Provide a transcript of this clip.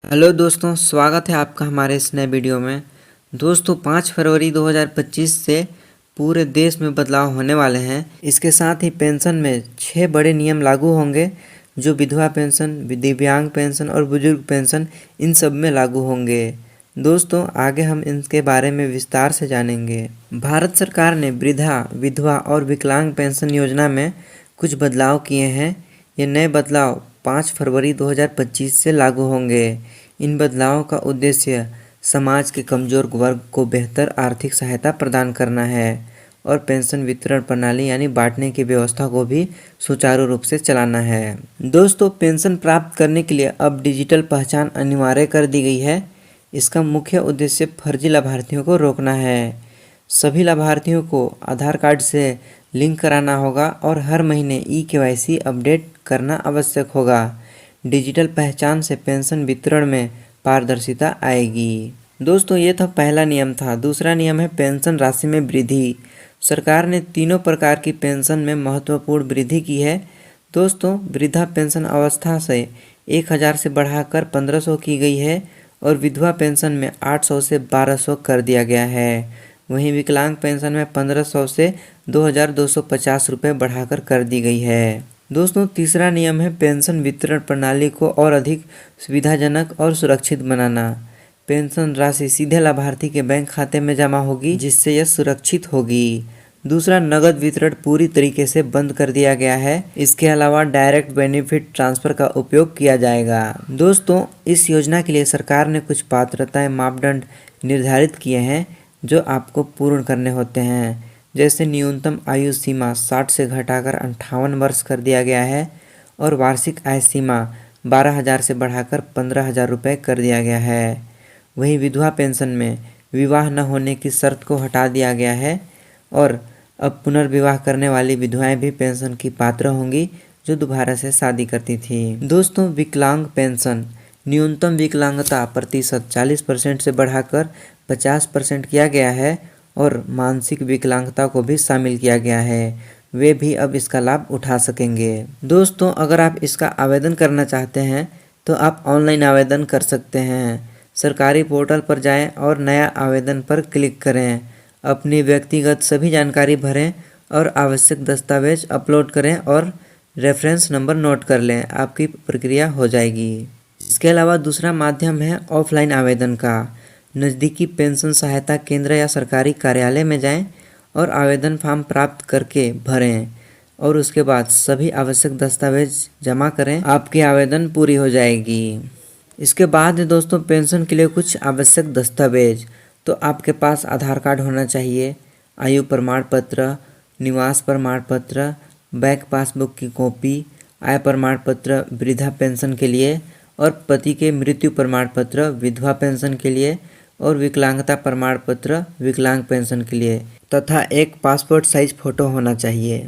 Hello दोस्तों, स्वागत है आपका हमारे इस नए वीडियो में। दोस्तों 5 फरवरी 2025 से पूरे देश में बदलाव होने वाले हैं। इसके साथ ही पेंशन में 6 बड़े नियम लागू होंगे जो विधवा पेंशन, दिव्यांग पेंशन और बुजुर्ग पेंशन इन सब में लागू होंगे। दोस्तों आगे हम इनके बारे में विस्तार से जानेंगे। भारत सरकार ने वृद्धा, विधवा और विकलांग पेंशन योजना में कुछ बदलाव किए हैं। ये नए बदलाव 5 फरवरी 2025 से लागू होंगे। इन बदलावों का उद्देश्य समाज के कमज़ोर वर्ग को बेहतर आर्थिक सहायता प्रदान करना है और पेंशन वितरण प्रणाली यानी बांटने की व्यवस्था को भी सुचारू रूप से चलाना है। दोस्तों पेंशन प्राप्त करने के लिए अब डिजिटल पहचान अनिवार्य कर दी गई है। इसका मुख्य उद्देश्य फर्जी लाभार्थियों को रोकना है। सभी लाभार्थियों को आधार कार्ड से लिंक कराना होगा और हर महीने ई-केवाईसी अपडेट करना आवश्यक होगा। डिजिटल पहचान से पेंशन वितरण में पारदर्शिता आएगी। दोस्तों ये था पहला नियम था। दूसरा नियम है पेंशन राशि में वृद्धि। सरकार ने तीनों प्रकार की पेंशन में महत्वपूर्ण वृद्धि की है। दोस्तों वृद्धा पेंशन अवस्था से 1000 से बढ़ाकर 1500 की गई है और विधवा पेंशन में 800 से 1200 कर दिया गया है। वहीं विकलांग पेंशन में 1500 से 2250 रुपये बढ़ाकर कर दी गई है। दोस्तों तीसरा नियम है पेंशन वितरण प्रणाली को और अधिक सुविधाजनक और सुरक्षित बनाना। पेंशन राशि सीधे लाभार्थी के बैंक खाते में जमा होगी जिससे यह सुरक्षित होगी। दूसरा, नगद वितरण पूरी तरीके से बंद कर दिया गया है। इसके अलावा डायरेक्ट बेनिफिट ट्रांसफ़र का उपयोग किया जाएगा। दोस्तों इस योजना के लिए सरकार ने कुछ पात्रताएं मापदंड निर्धारित किए हैं जो आपको पूर्ण करने होते हैं। जैसे न्यूनतम आयु सीमा 60 से घटाकर 58 वर्ष कर दिया गया है और वार्षिक आय सीमा 12,000 से बढ़ाकर 15,000 रुपये कर दिया गया है। वहीं विधवा पेंशन में विवाह न होने की शर्त को हटा दिया गया है और अब पुनर्विवाह करने वाली विधवाएं भी पेंशन की पात्र होंगी जो दोबारा से शादी करती थी। दोस्तों विकलांग पेंशन न्यूनतम विकलांगता प्रतिशत 40% से बढ़ाकर 50% किया गया है और मानसिक विकलांगता को भी शामिल किया गया है। वे भी अब इसका लाभ उठा सकेंगे। दोस्तों अगर आप इसका आवेदन करना चाहते हैं तो आप ऑनलाइन आवेदन कर सकते हैं। सरकारी पोर्टल पर जाएं और नया आवेदन पर क्लिक करें। अपनी व्यक्तिगत सभी जानकारी भरें और आवश्यक दस्तावेज अपलोड करें और रेफरेंस नंबर नोट कर लें। आपकी प्रक्रिया हो जाएगी। इसके अलावा दूसरा माध्यम है ऑफलाइन आवेदन का। नज़दीकी पेंशन सहायता केंद्र या सरकारी कार्यालय में जाएं और आवेदन फॉर्म प्राप्त करके भरें और उसके बाद सभी आवश्यक दस्तावेज जमा करें। आपकी आवेदन पूरी हो जाएगी। इसके बाद दोस्तों पेंशन के लिए कुछ आवश्यक दस्तावेज तो आपके पास आधार कार्ड होना चाहिए, आयु प्रमाण पत्र, निवास प्रमाण पत्र, बैंक पासबुक की कॉपी, आय प्रमाण पत्र वृद्धा पेंशन के लिए और पति के मृत्यु प्रमाण पत्र विधवा पेंशन के लिए और विकलांगता प्रमाण पत्र विकलांग पेंशन के लिए तथा एक पासपोर्ट साइज फ़ोटो होना चाहिए।